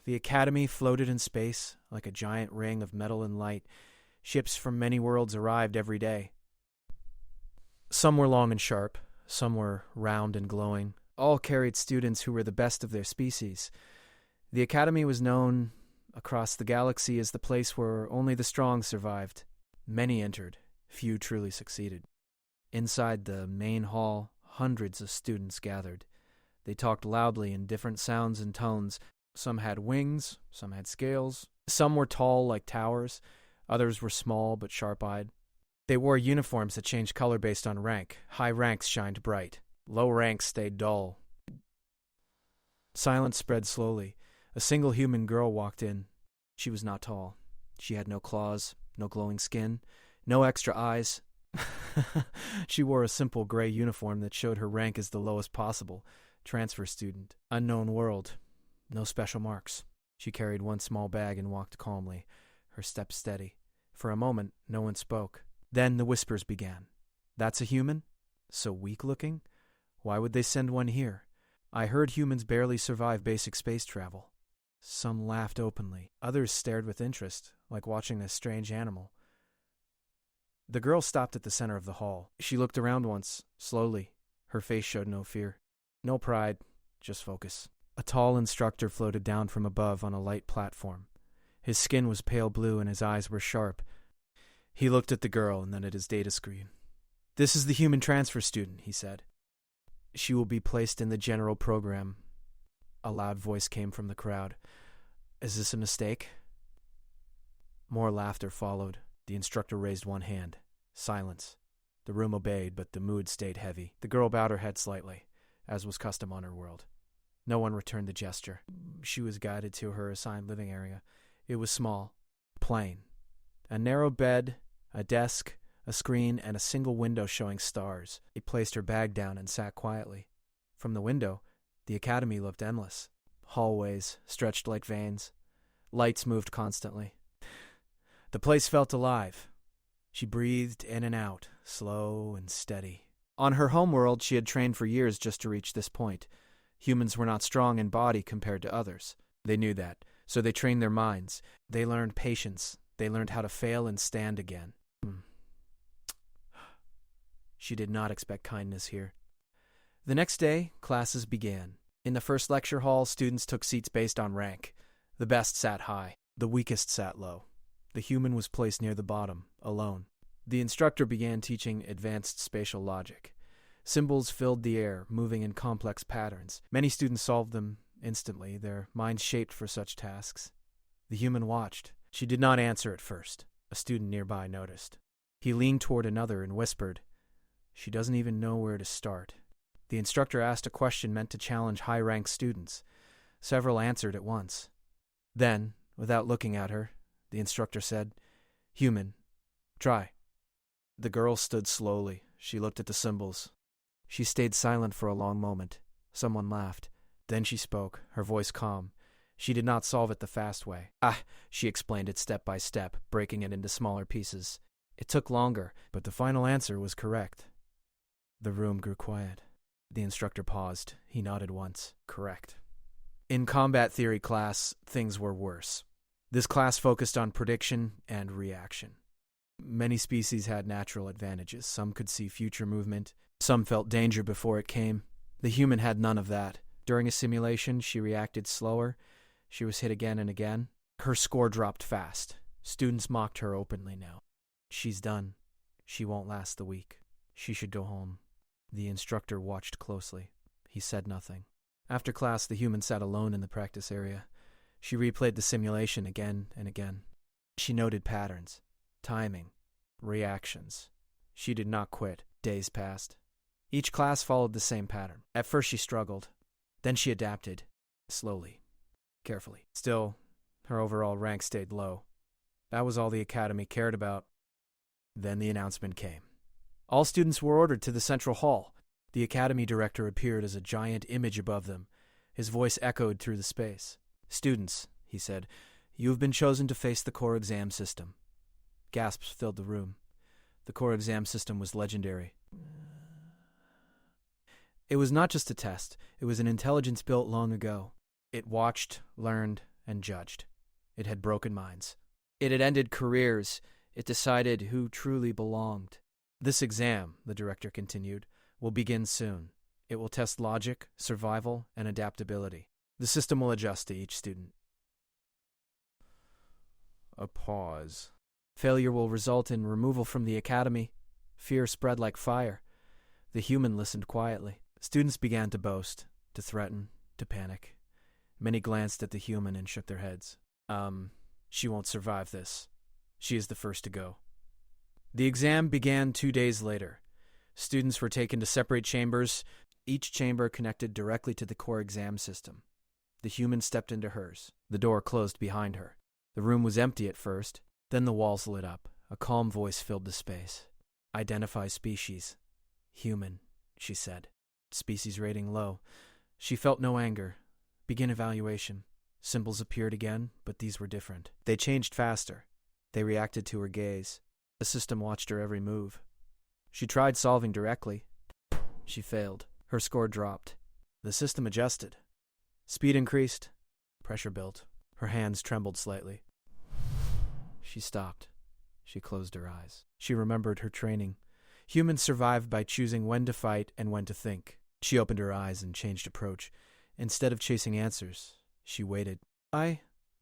The academy floated in space like a giant ring of metal and light. Ships from many worlds arrived every day. Some were long and sharp, some were round and glowing. All carried students who were the best of their species. The academy was known across the galaxy as the place where only the strong survived. Many entered, few truly succeeded. Inside the main hall, hundreds of students gathered. They talked loudly in different sounds and tones. Some had wings, some had scales. Some were tall like towers, others were small but sharp-eyed. They wore uniforms that changed color based on rank. High ranks shined bright. Low ranks stayed dull. Silence spread slowly. A single human girl walked in. She was not tall. She had no claws, no glowing skin, no extra eyes. She wore a simple gray uniform that showed her rank as the lowest possible. Transfer student. Unknown world. No special marks. She carried one small bag and walked calmly, her steps steady. For a moment, no one spoke. Then the whispers began. That's a human? So weak-looking? Why would they send one here? I heard humans barely survive basic space travel. Some laughed openly. Others stared with interest, like watching a strange animal. The girl stopped at the center of the hall. She looked around once, slowly. Her face showed no fear. No pride, just focus. A tall instructor floated down from above on a light platform. His skin was pale blue and his eyes were sharp. He looked at the girl and then at his data screen. This is the human transfer student, he said. She will be placed in the general program. A loud voice came from the crowd. Is this a mistake? More laughter followed. The instructor raised one hand. Silence. The room obeyed, but the mood stayed heavy. The girl bowed her head slightly, as was custom on her world. No one returned the gesture. She was guided to her assigned living area. It was small, plain. A narrow bed, a desk, a screen, and a single window showing stars. He placed her bag down and sat quietly. From the window, the academy looked endless. Hallways stretched like veins. Lights moved constantly. The place felt alive. She breathed in and out, slow and steady. On her homeworld, she had trained for years just to reach this point. Humans were not strong in body compared to others. They knew that, so they trained their minds. They learned patience. They learned how to fail and stand again. She did not expect kindness here. The next day, classes began. In the first lecture hall, students took seats based on rank. The best sat high. The weakest sat low. The human was placed near the bottom, alone. The instructor began teaching advanced spatial logic. Symbols filled the air, moving in complex patterns. Many students solved them instantly, their minds shaped for such tasks. The human watched. She did not answer at first. A student nearby noticed. He leaned toward another and whispered, "She doesn't even know where to start." The instructor asked a question meant to challenge high-ranked students. Several answered at once. Then, without looking at her, the instructor said, "Human, try." The girl stood slowly. She looked at the symbols. She stayed silent for a long moment. Someone laughed. Then she spoke, her voice calm. She did not solve it the fast way. She explained it step by step, breaking it into smaller pieces. It took longer, but the final answer was correct. The room grew quiet. The instructor paused. He nodded once. Correct. In combat theory class, things were worse. This class focused on prediction and reaction. Many species had natural advantages. Some could see future movement. Some felt danger before it came. The human had none of that. During a simulation, she reacted slower. She was hit again and again. Her score dropped fast. Students mocked her openly now. She's done. She won't last the week. She should go home. The instructor watched closely. He said nothing. After class, the human sat alone in the practice area. She replayed the simulation again and again. She noted patterns, timing, reactions. She did not quit. Days passed. Each class followed the same pattern. At first she struggled. Then she adapted. Slowly. Carefully. Still, her overall rank stayed low. That was all the academy cared about. Then the announcement came. All students were ordered to the central hall. The academy director appeared as a giant image above them. His voice echoed through the space. "Students," he said, "you have been chosen to face the core exam system." Gasps filled the room. The core exam system was legendary. It was not just a test. It was an intelligence built long ago. It watched, learned, and judged. It had broken minds. It had ended careers. It decided who truly belonged. This exam, the director continued, will begin soon. It will test logic, survival, and adaptability. The system will adjust to each student. A pause. Failure will result in removal from the academy. Fear spread like fire. The human listened quietly. Students began to boast, to threaten, to panic. Many glanced at the human and shook their heads. She won't survive this. She is the first to go. The exam began 2 days later. Students were taken to separate chambers, each chamber connected directly to the core exam system. The human stepped into hers. The door closed behind her. The room was empty at first, then the walls lit up. A calm voice filled the space. Identify species. Human, she said. Species rating low. She felt no anger. Begin evaluation. Symbols appeared again, but these were different. They changed faster. They reacted to her gaze. The system watched her every move. She tried solving directly. She failed. Her score dropped. The system adjusted. Speed increased. Pressure built. Her hands trembled slightly. She stopped. She closed her eyes. She remembered her training. Humans survived by choosing when to fight and when to think. She opened her eyes and changed approach. Instead of chasing answers, she waited.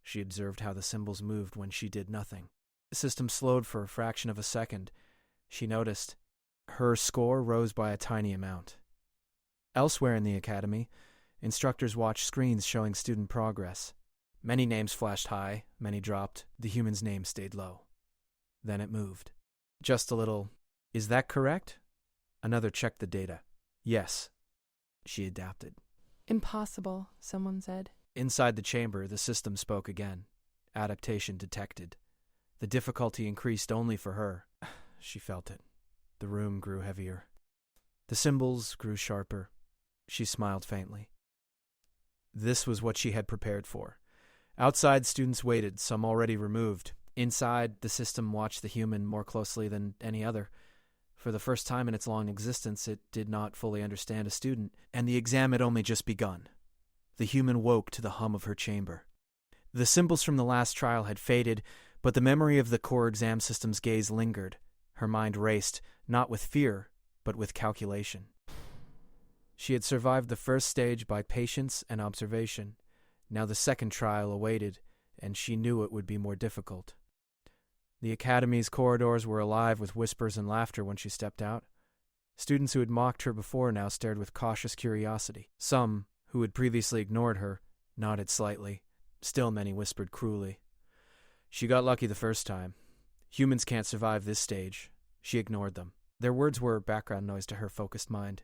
She observed how the symbols moved when she did nothing. The system slowed for a fraction of a second. She noticed. Her score rose by a tiny amount. Elsewhere in the academy, instructors watched screens showing student progress. Many names flashed high, many dropped. The human's name stayed low. Then it moved. Just a little. Is that correct? Another checked the data. Yes. She adapted. Impossible, someone said. Inside the chamber, the system spoke again. Adaptation detected. The difficulty increased only for her. She felt it. The room grew heavier. The symbols grew sharper. She smiled faintly. This was what she had prepared for. Outside, students waited, some already removed. Inside, the system watched the human more closely than any other. For the first time in its long existence, it did not fully understand a student, and the exam had only just begun. The human woke to the hum of her chamber. The symbols from the last trial had faded, but the memory of the core exam system's gaze lingered. Her mind raced, not with fear, but with calculation. She had survived the first stage by patience and observation. Now the second trial awaited, and she knew it would be more difficult. The academy's corridors were alive with whispers and laughter when she stepped out. Students who had mocked her before now stared with cautious curiosity. Some, who had previously ignored her, nodded slightly. Still many whispered cruelly. She got lucky the first time. Humans can't survive this stage. She ignored them. Their words were background noise to her focused mind.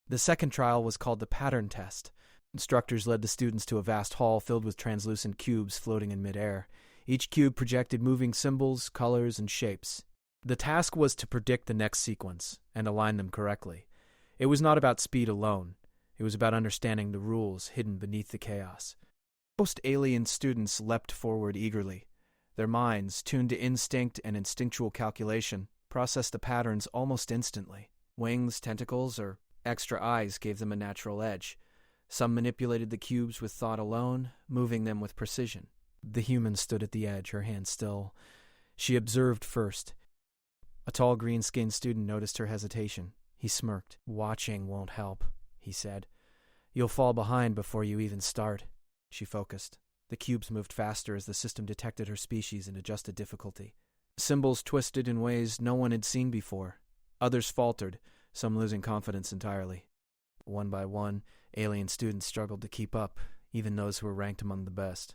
The second trial was called the pattern test. Instructors led the students to a vast hall filled with translucent cubes floating in midair. Each cube projected moving symbols, colors, and shapes. The task was to predict the next sequence and align them correctly. It was not about speed alone. It was about understanding the rules hidden beneath the chaos. Most alien students leapt forward eagerly. Their minds, tuned to instinct and instinctual calculation, processed the patterns almost instantly. Wings, tentacles, or extra eyes gave them a natural edge. Some manipulated the cubes with thought alone, moving them with precision. The human stood at the edge, her hands still. She observed first. A tall green-skinned student noticed her hesitation. He smirked. "Watching won't help," he said. "You'll fall behind before you even start." She focused. The cubes moved faster as the system detected her species and adjusted difficulty. Symbols twisted in ways no one had seen before. Others faltered, some losing confidence entirely. One by one, alien students struggled to keep up, even those who were ranked among the best.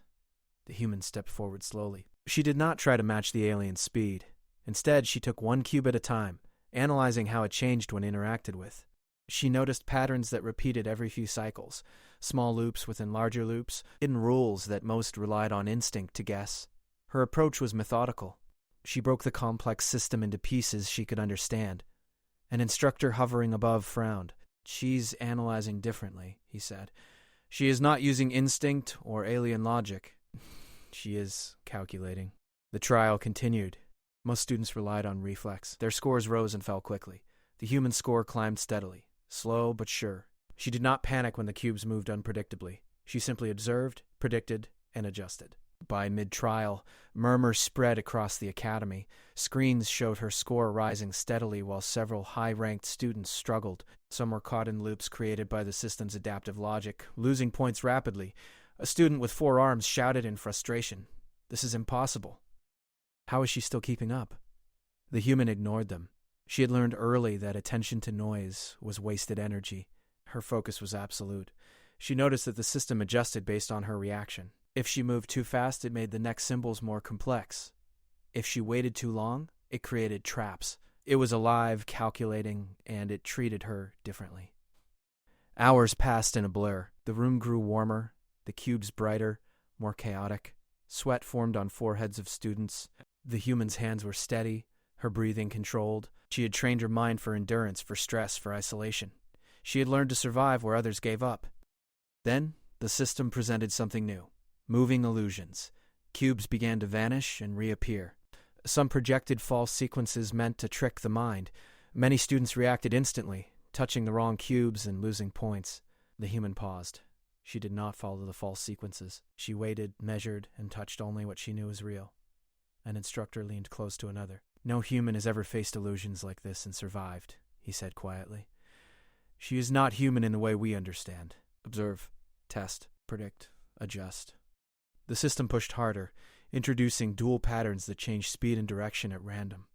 The human stepped forward slowly. She did not try to match the alien's speed. Instead, she took one cube at a time, analyzing how it changed when interacted with. She noticed patterns that repeated every few cycles, small loops within larger loops, hidden rules that most relied on instinct to guess. Her approach was methodical. She broke the complex system into pieces she could understand. An instructor hovering above frowned. "She's analyzing differently," he said. "She is not using instinct or alien logic. She is calculating." The trial continued. Most students relied on reflex. Their scores rose and fell quickly. The human score climbed steadily, slow but sure. She did not panic when the cubes moved unpredictably. She simply observed, predicted, and adjusted. By mid-trial, murmurs spread across the academy. Screens showed her score rising steadily while several high-ranked students struggled. Some were caught in loops created by the system's adaptive logic, losing points rapidly. A student with 4 arms shouted in frustration, "This is impossible." How is she still keeping up? The human ignored them. She had learned early that attention to noise was wasted energy. Her focus was absolute. She noticed that the system adjusted based on her reaction. If she moved too fast, it made the next symbols more complex. If she waited too long, it created traps. It was alive, calculating, and it treated her differently. Hours passed in a blur. The room grew warmer, the cubes brighter, more chaotic. Sweat formed on foreheads of students. The human's hands were steady, her breathing controlled. She had trained her mind for endurance, for stress, for isolation. She had learned to survive where others gave up. Then, the system presented something new. Moving illusions. Cubes began to vanish and reappear. Some projected false sequences meant to trick the mind. Many students reacted instantly, touching the wrong cubes and losing points. The human paused. She did not follow the false sequences. She waited, measured, and touched only what she knew was real. An instructor leaned close to another. "No human has ever faced illusions like this and survived," he said quietly. "She is not human in the way we understand. Observe, test, predict, adjust." The system pushed harder, introducing dual patterns that changed speed and direction at random.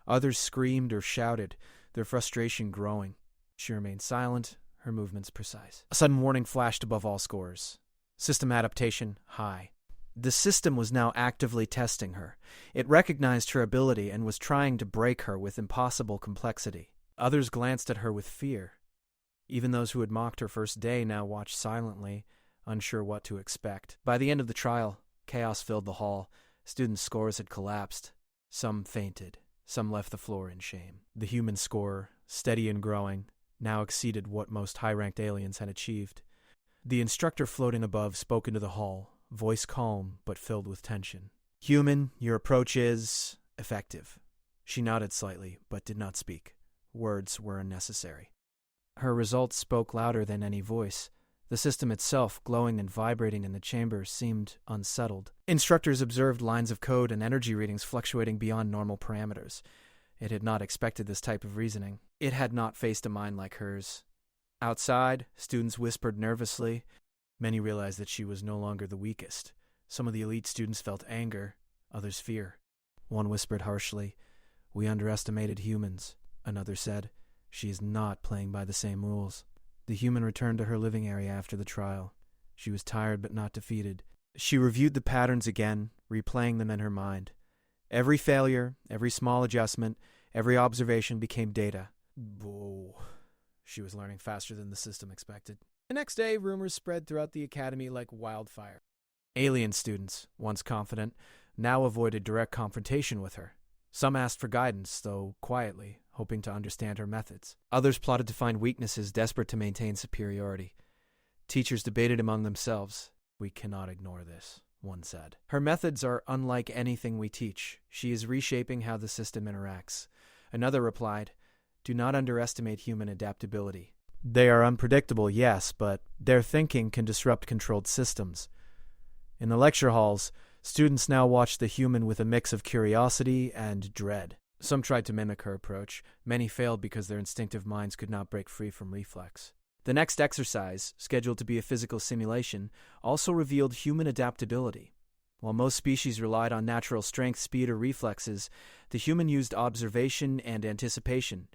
Others screamed or shouted, their frustration growing. She remained silent, her movements precise. A sudden warning flashed above all scores. System adaptation high. The system was now actively testing her. It recognized her ability and was trying to break her with impossible complexity. Others glanced at her with fear. Even those who had mocked her first day now watched silently, unsure what to expect. By the end of the trial, chaos filled the hall. Students' scores had collapsed. Some fainted. Some left the floor in shame. The human score, steady and growing, now exceeded what most high-ranked aliens had achieved. The instructor floating above spoke into the hall, voice calm but filled with tension. "Human, your approach is effective." She nodded slightly, but did not speak. Words were unnecessary. Her results spoke louder than any voice. The system itself, glowing and vibrating in the chamber, seemed unsettled. Instructors observed lines of code and energy readings fluctuating beyond normal parameters. It had not expected this type of reasoning. It had not faced a mind like hers. Outside, students whispered nervously. Many realized that she was no longer the weakest. Some of the elite students felt anger, others fear. One whispered harshly, "We underestimated humans." Another said, "She is not playing by the same rules." The human returned to her living area after the trial. She was tired but not defeated. She reviewed the patterns again, replaying them in her mind. Every failure, every small adjustment, every observation became data. Whoa. She was learning faster than the system expected. The next day, rumors spread throughout the academy like wildfire. Alien students, once confident, now avoided direct confrontation with her. Some asked for guidance, though quietly, hoping to understand her methods. Others plotted to find weaknesses, desperate to maintain superiority. Teachers debated among themselves. "We cannot ignore this," one said. "Her methods are unlike anything we teach. She is reshaping how the system interacts." Another replied, "Do not underestimate human adaptability. They are unpredictable, yes, but their thinking can disrupt controlled systems." In the lecture halls, students now watched the human with a mix of curiosity and dread. Some tried to mimic her approach. Many failed because their instinctive minds could not break free from reflex. The next exercise, scheduled to be a physical simulation, also revealed human adaptability. While most species relied on natural strength, speed, or reflexes, the human used observation and anticipation.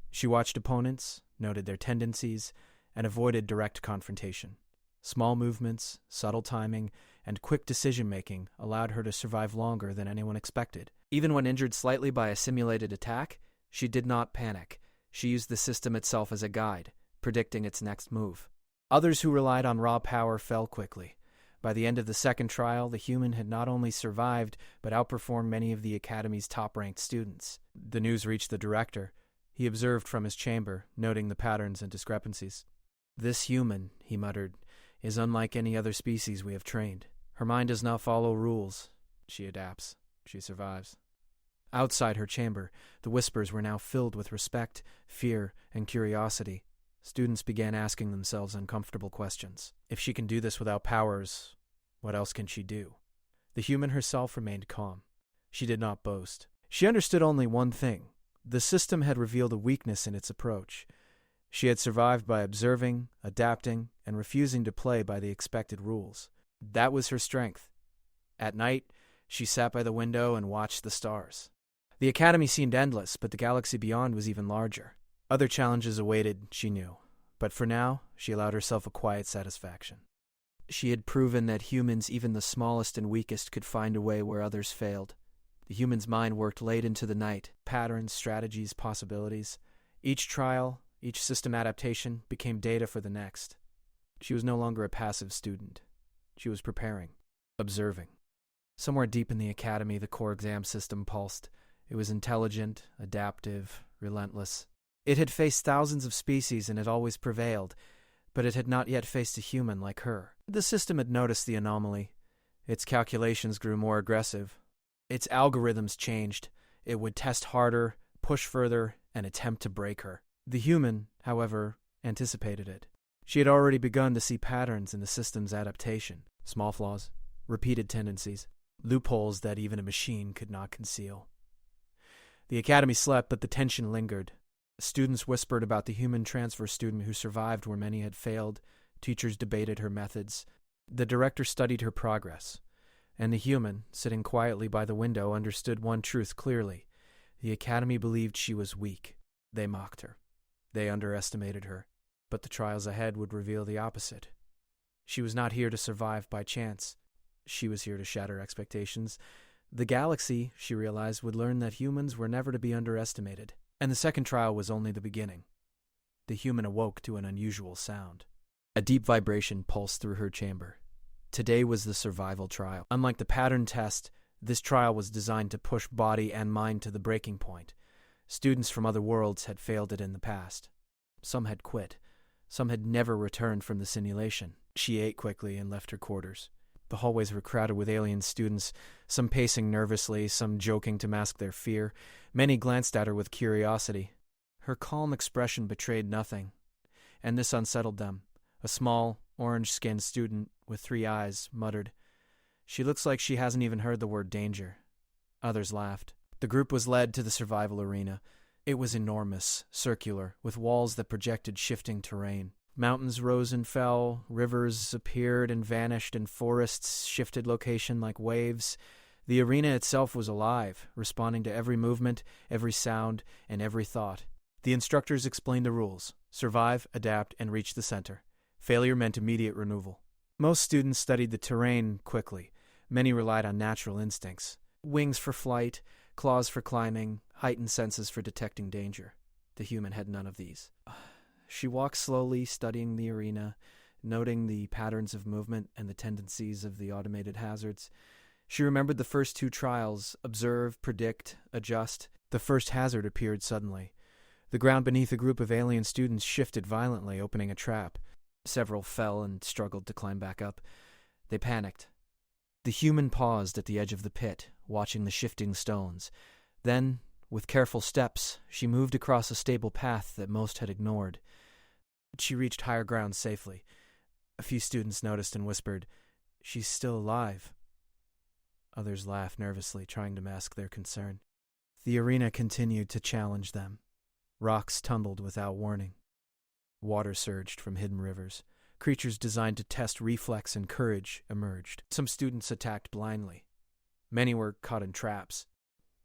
She watched opponents, noted their tendencies, and avoided direct confrontation. Small movements, subtle timing, and quick decision-making allowed her to survive longer than anyone expected. Even when injured slightly by a simulated attack, she did not panic. She used the system itself as a guide, predicting its next move. Others who relied on raw power fell quickly. By the end of the second trial, the human had not only survived, but outperformed many of the Academy's top-ranked students. The news reached the director. He observed from his chamber, noting the patterns and discrepancies. "This human," he muttered, "is unlike any other species we have trained. Her mind does not follow rules. She adapts. She survives." Outside her chamber, the whispers were now filled with respect, fear, and curiosity. Students began asking themselves uncomfortable questions. If she can do this without powers, what else can she do? The human herself remained calm. She did not boast. She understood only one thing. The system had revealed a weakness in its approach. She had survived by observing, adapting, and refusing to play by the expected rules. That was her strength. At night, she sat by the window and watched the stars. The academy seemed endless, but the galaxy beyond was even larger. Other challenges awaited, she knew. But for now, she allowed herself a quiet satisfaction. She had proven that humans, even the smallest and weakest, could find a way where others failed. The human's mind worked late into the night, patterns, strategies, possibilities. Each trial, each system adaptation became data for the next. She was no longer a passive student. She was preparing, observing. Somewhere deep in the academy, the core exam system pulsed. It was intelligent, adaptive, relentless. It had faced thousands of species and had always prevailed, but it had not yet faced a human like her. The system had noticed the anomaly. Its calculations grew more aggressive. Its algorithms changed. It would test harder, push further, and attempt to break her. The human, however, anticipated it. She had already begun to see patterns in the system's adaptation. Small flaws, repeated tendencies, loopholes that even a machine could not conceal. The academy slept, but the tension lingered. Students whispered about the human transfer student who survived where many had failed. Teachers debated her methods. The director studied her progress. And the human, sitting quietly by the window, understood one truth clearly. The academy believed she was weak. They mocked her. They underestimated her. But the trials ahead would reveal the opposite. She was not here to survive by chance. She was here to shatter expectations. The galaxy, she realized, would learn that humans were never to be underestimated. And the second trial was only the beginning. The human awoke to an unusual sound. A deep vibration pulsed through her chamber. Today was the survival trial. Unlike the pattern test, this trial was designed to push body and mind to the breaking point. Students from other worlds had failed it in the past. Some had quit. Some had never returned from the simulation. She ate quickly and left her quarters. The hallways were crowded with alien students, some pacing nervously, some joking to mask their fear. Many glanced at her with curiosity. Her calm expression betrayed nothing, and this unsettled them. A small, orange-skinned student with 3 eyes muttered, "She looks like she hasn't even heard the word danger." Others laughed. The group was led to the survival arena. It was enormous, circular, with walls that projected shifting terrain. Mountains rose and fell, rivers appeared and vanished, and forests shifted location like waves. The arena itself was alive, responding to every movement, every sound, and every thought. The instructors explained the rules: survive, adapt, and reach the center. Failure meant immediate removal. Most students studied the terrain quickly. Many relied on natural instincts: wings for flight, claws for climbing, heightened senses for detecting danger. The human had none of these. She walked slowly, studying the arena, noting the patterns of movement and the tendencies of the automated hazards. She remembered the first 2 trials: observe, predict, adjust. The first hazard appeared suddenly. The ground beneath a group of alien students shifted violently, opening a trap. Several fell and struggled to climb back up. They panicked. The human paused at the edge of the pit, watching the shifting stones. Then, with careful steps, she moved across a stable path that most had ignored. She reached higher ground safely. A few students noticed and whispered, "She's still alive." Others laughed nervously, trying to mask their concern. The arena continued to challenge them. Rocks tumbled without warning. Water surged from hidden rivers. Creatures designed to test reflex and courage emerged. Some students attacked blindly. Many were caught in traps.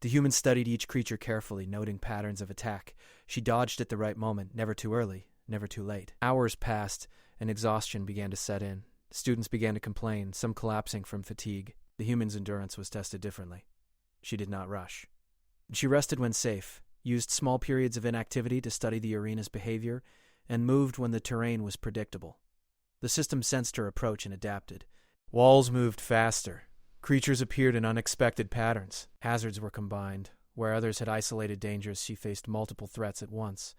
The human studied each creature carefully, noting patterns of attack. She dodged at the right moment, never too early, never too late. Hours passed, and exhaustion began to set in. Students began to complain, some collapsing from fatigue. The human's endurance was tested differently. She did not rush. She rested when safe, used small periods of inactivity to study the arena's behavior, and moved when the terrain was predictable. The system sensed her approach and adapted. Walls moved faster. Creatures appeared in unexpected patterns. Hazards were combined. Where others had isolated dangers, she faced multiple threats at once.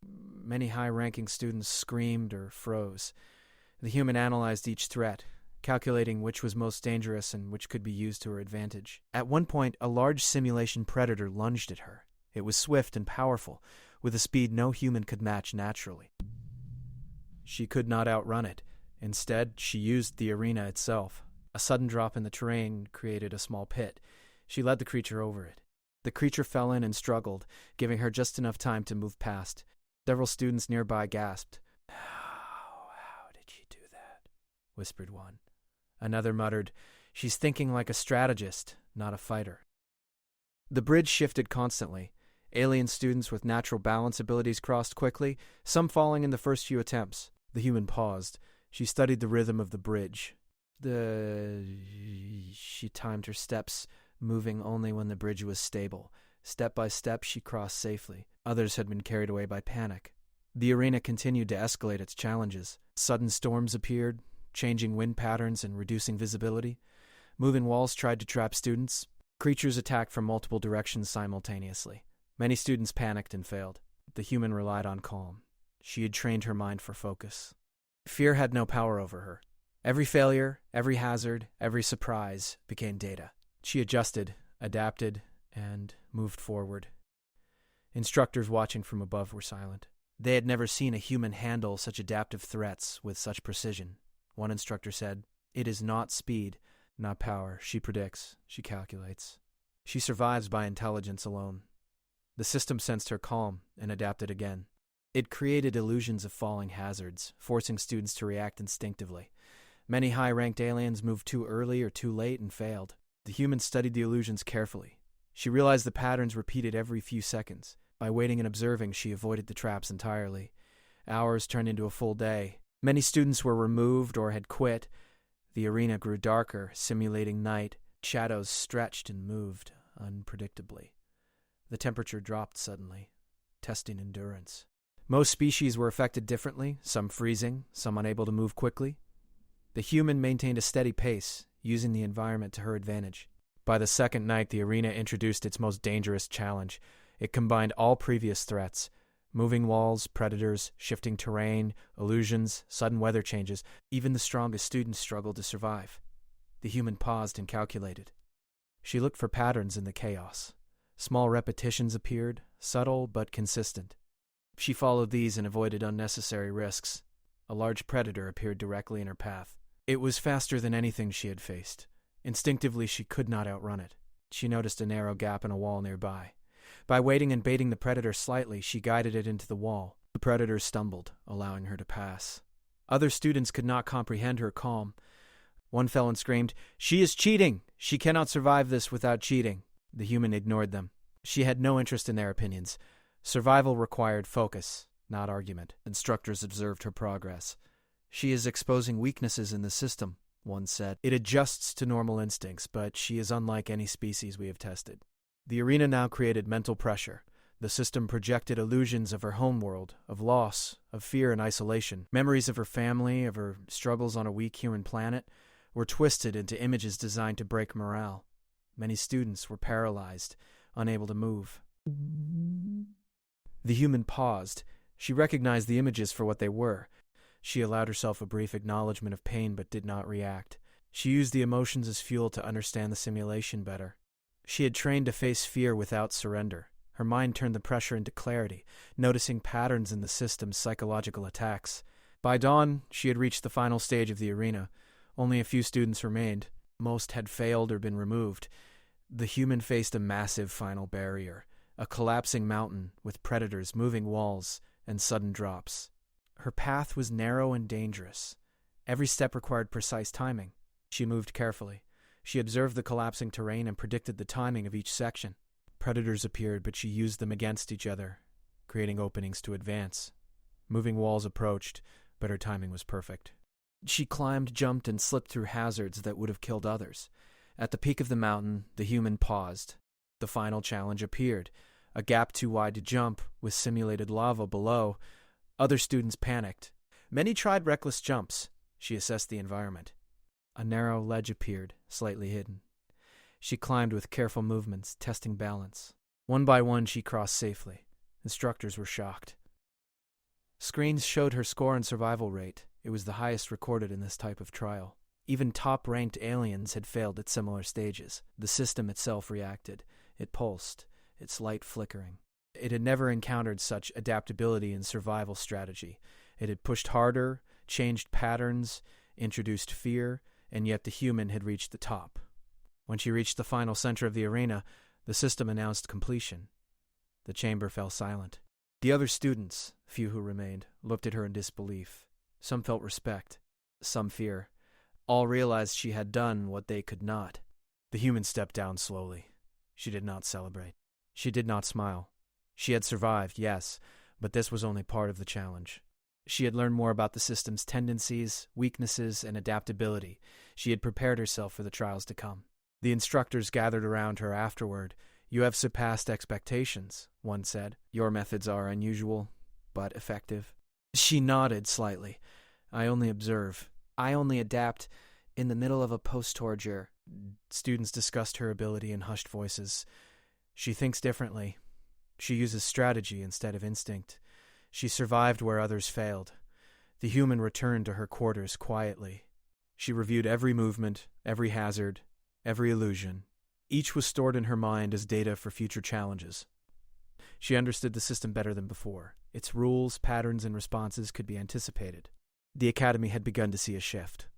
Many high-ranking students screamed or froze. The human analyzed each threat, calculating which was most dangerous and which could be used to her advantage. At one point, a large simulation predator lunged at her. It was swift and powerful, with a speed no human could match naturally. She could not outrun it. Instead, she used the arena itself. A sudden drop in the terrain created a small pit. She led the creature over it. The creature fell in and struggled, giving her just enough time to move past. Several students nearby gasped. How did she do that? Whispered one. Another muttered, She's thinking like a strategist, not a fighter. The bridge shifted constantly. Alien students with natural balance abilities crossed quickly, some falling in the first few attempts. The human paused. She studied the rhythm of the bridge. She timed her steps, moving only when the bridge was stable. Step by step, she crossed safely. Others had been carried away by panic. The arena continued to escalate its challenges. Sudden storms appeared, changing wind patterns and reducing visibility. Moving walls tried to trap students. Creatures attacked from multiple directions simultaneously. Many students panicked and failed. The human relied on calm. She had trained her mind for focus. Fear had no power over her. Every failure, every hazard, every surprise became data. She adjusted, adapted, and moved forward. Instructors watching from above were silent. They had never seen a human handle such adaptive threats with such precision. One instructor said, It is not speed, not power. She predicts, she calculates. She survives by intelligence alone. The system sensed her calm and adapted again. It created illusions of falling hazards, forcing students to react instinctively. Many high-ranked aliens moved too early or too late and failed. The human studied the illusions carefully. She realized the patterns repeated every few seconds. By waiting and observing, she avoided the traps entirely. Hours turned into a full day. Many students were removed or had quit. The arena grew darker, simulating night. Shadows stretched and moved unpredictably. The temperature dropped suddenly, testing endurance. Most species were affected differently, some freezing, some unable to move quickly. The human maintained a steady pace, using the environment to her advantage. By the second night, the arena introduced its most dangerous challenge. It combined all previous threats: moving walls, predators, shifting terrain, illusions, sudden weather changes. Even the strongest students struggled to survive. The human paused and calculated. She looked for patterns in the chaos. Small repetitions appeared, subtle but consistent. She followed these and avoided unnecessary risks. A large predator appeared directly in her path. It was faster than anything she had faced. Instinctively, she could not outrun it. She noticed a narrow gap in a wall nearby. By waiting and baiting the predator slightly, she guided it into the wall. The predator stumbled, allowing her to pass. Other students could not comprehend her calm. One fell and screamed, "She is cheating! She cannot survive this without cheating." The human ignored them. She had no interest in their opinions. Survival required focus, not argument. Instructors observed her progress. "She is exposing weaknesses in the system," one said. "It adjusts to normal instincts, but she is unlike any species we have tested." The arena now created mental pressure. The system projected illusions of her homeworld, of loss, of fear and isolation. Memories of her family, of her struggles on a weak human planet, were twisted into images designed to break morale. Many students were paralyzed, unable to move. The human paused. She recognized the images for what they were. She allowed herself a brief acknowledgement of pain but did not react. She used the emotions as fuel to understand the simulation better. She had trained to face fear without surrender. Her mind turned the pressure into clarity, noticing patterns in the system's psychological attacks. By dawn, she had reached the final stage of the arena. Only a few students remained. Most had failed or been removed. The human faced a massive final barrier, a collapsing mountain with predators, moving walls, and sudden drops. Her path was narrow and dangerous. Every step required precise timing. She moved carefully. She observed the collapsing terrain and predicted the timing of each section. Predators appeared, but she used them against each other, creating openings to advance. Moving walls approached, but her timing was perfect. She climbed, jumped, and slipped through hazards that would have killed others. At the peak of the mountain, the human paused. The final challenge appeared. A gap too wide to jump, with simulated lava below. Other students panicked. Many tried reckless jumps. She assessed the environment. A narrow ledge appeared, slightly hidden. She climbed with careful movements, testing balance. One by one, she crossed safely. Instructors were shocked. Screens showed her score and survival rate. It was the highest recorded in this type of trial. Even top-ranked aliens had failed at similar stages. The system itself reacted. It pulsed, its light flickering. It had never encountered such adaptability and survival strategy. It had pushed harder, changed patterns, introduced fear. and yet the human had reached the top. When she reached the final center of the arena, the system announced completion. The chamber fell silent. The other students, few who remained, looked at her in disbelief. Some felt respect, some fear. All realized she had done what they could not. The human stepped down slowly. She did not celebrate. She did not smile. She had survived, yes, but this was only part of the challenge. She had learned more about the system's tendencies, weaknesses, and adaptability. She had prepared herself for the trials to come. The instructors gathered around her afterward. "You have surpassed expectations," one said. "Your methods are unusual, but effective." She nodded slightly. "I only observe. I only adapt in the middle of a post-torture." Students discussed her ability in hushed voices. "She thinks differently. She uses strategy instead of instinct. She survived where others failed." The human returned to her quarters quietly. She reviewed every movement, every hazard, every illusion. Each was stored in her mind as data for future challenges. She understood the system better than before. Its rules, patterns, and responses could be anticipated. The academy had begun to see a shift.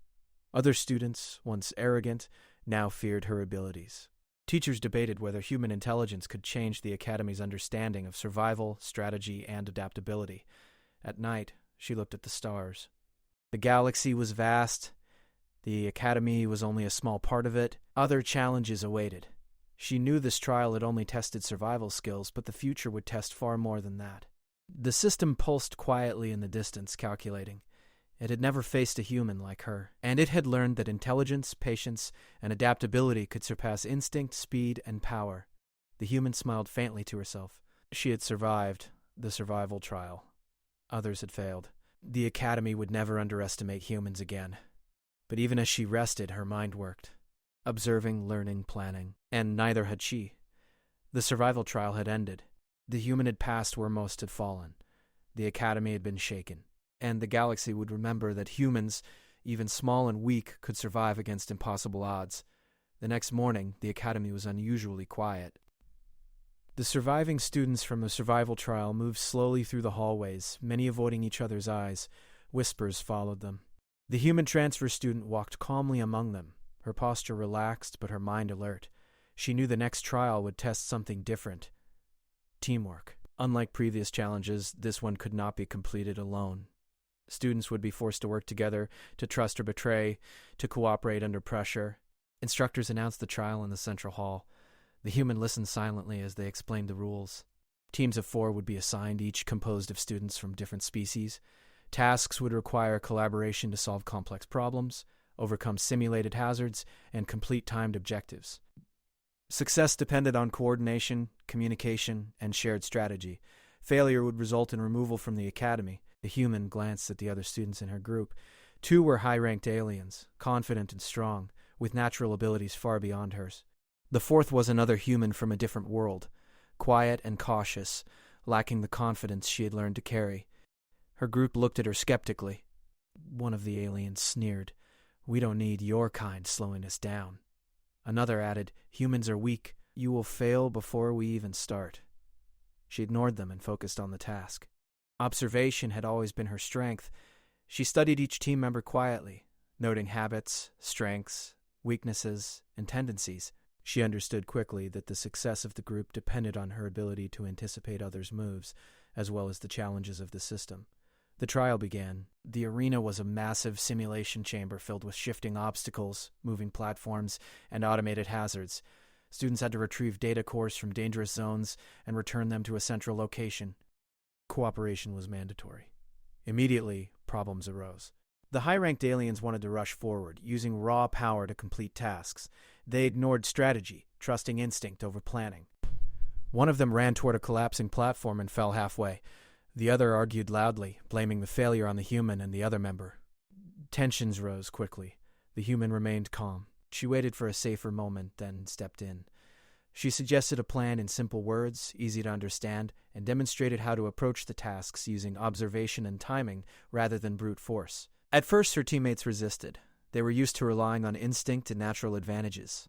Other students, once arrogant, now feared her abilities. Teachers debated whether human intelligence could change the academy's understanding of survival, strategy, and adaptability. At night, she looked at the stars. The galaxy was vast. The academy was only a small part of it. Other challenges awaited. She knew this trial had only tested survival skills, but the future would test far more than that. The system pulsed quietly in the distance, calculating. It had never faced a human like her, and it had learned that intelligence, patience, and adaptability could surpass instinct, speed, and power. The human smiled faintly to herself. She had survived the survival trial. Others had failed. The academy would never underestimate humans again. But even as she rested, her mind worked. Observing, learning, planning. And neither had she. The survival trial had ended. The human had passed where most had fallen. The academy had been shaken. And the galaxy would remember that humans, even small and weak, could survive against impossible odds. The next morning, the academy was unusually quiet. The surviving students from the survival trial moved slowly through the hallways, many avoiding each other's eyes. Whispers followed them. The human transfer student walked calmly among them, her posture relaxed but her mind alert. She knew the next trial would test something different. Teamwork. Unlike previous challenges, this one could not be completed alone. Students would be forced to work together, to trust or betray, to cooperate under pressure. Instructors announced the trial in the central hall. The human listened silently as they explained the rules. Teams of 4 would be assigned, each composed of students from different species. Tasks would require collaboration to solve complex problems, overcome simulated hazards, and complete timed objectives. Success depended on coordination, communication, and shared strategy. Failure would result in removal from the academy. The human glanced at the other students in her group. 2 were high-ranked aliens, confident and strong, with natural abilities far beyond hers. The 4th was another human from a different world, quiet and cautious, lacking the confidence she had learned to carry. Her group looked at her skeptically. One of the aliens sneered, "We don't need your kind slowing us down." Another added, "Humans are weak. You will fail before we even start." She ignored them and focused on the task. Observation had always been her strength. She studied each team member quietly, noting habits, strengths, weaknesses, and tendencies. She understood quickly that the success of the group depended on her ability to anticipate others' moves, as well as the challenges of the system. The trial began. The arena was a massive simulation chamber filled with shifting obstacles, moving platforms, and automated hazards. Students had to retrieve data cores from dangerous zones and return them to a central location. Cooperation was mandatory. Immediately, problems arose. The high-ranked aliens wanted to rush forward, using raw power to complete tasks. They ignored strategy, trusting instinct over planning. One of them ran toward a collapsing platform and fell halfway. The other argued loudly, blaming the failure on the human and the other member. Tensions rose quickly. The human remained calm. She waited for a safer moment, then stepped in. She suggested a plan in simple words, easy to understand, and demonstrated how to approach the tasks using observation and timing rather than brute force. At first, her teammates resisted. They were used to relying on instinct and natural advantages.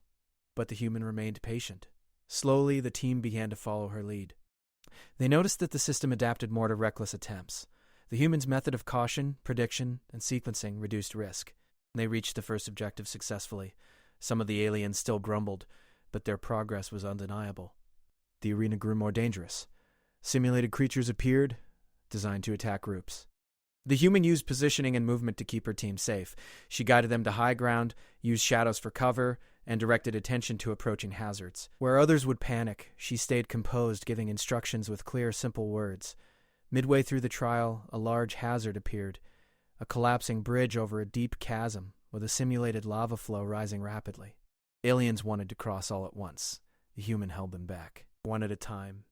But the human remained patient. Slowly, the team began to follow her lead. They noticed that the system adapted more to reckless attempts. The human's method of caution, prediction, and sequencing reduced risk. They reached the first objective successfully. Some of the aliens still grumbled, but their progress was undeniable. The arena grew more dangerous. Simulated creatures appeared, designed to attack groups. The human used positioning and movement to keep her team safe. She guided them to high ground, used shadows for cover, and directed attention to approaching hazards. Where others would panic, she stayed composed, giving instructions with clear, simple words. Midway through the trial, a large hazard appeared, a collapsing bridge over a deep chasm with a simulated lava flow rising rapidly. Aliens wanted to cross all at once. The human held them back, one at a time.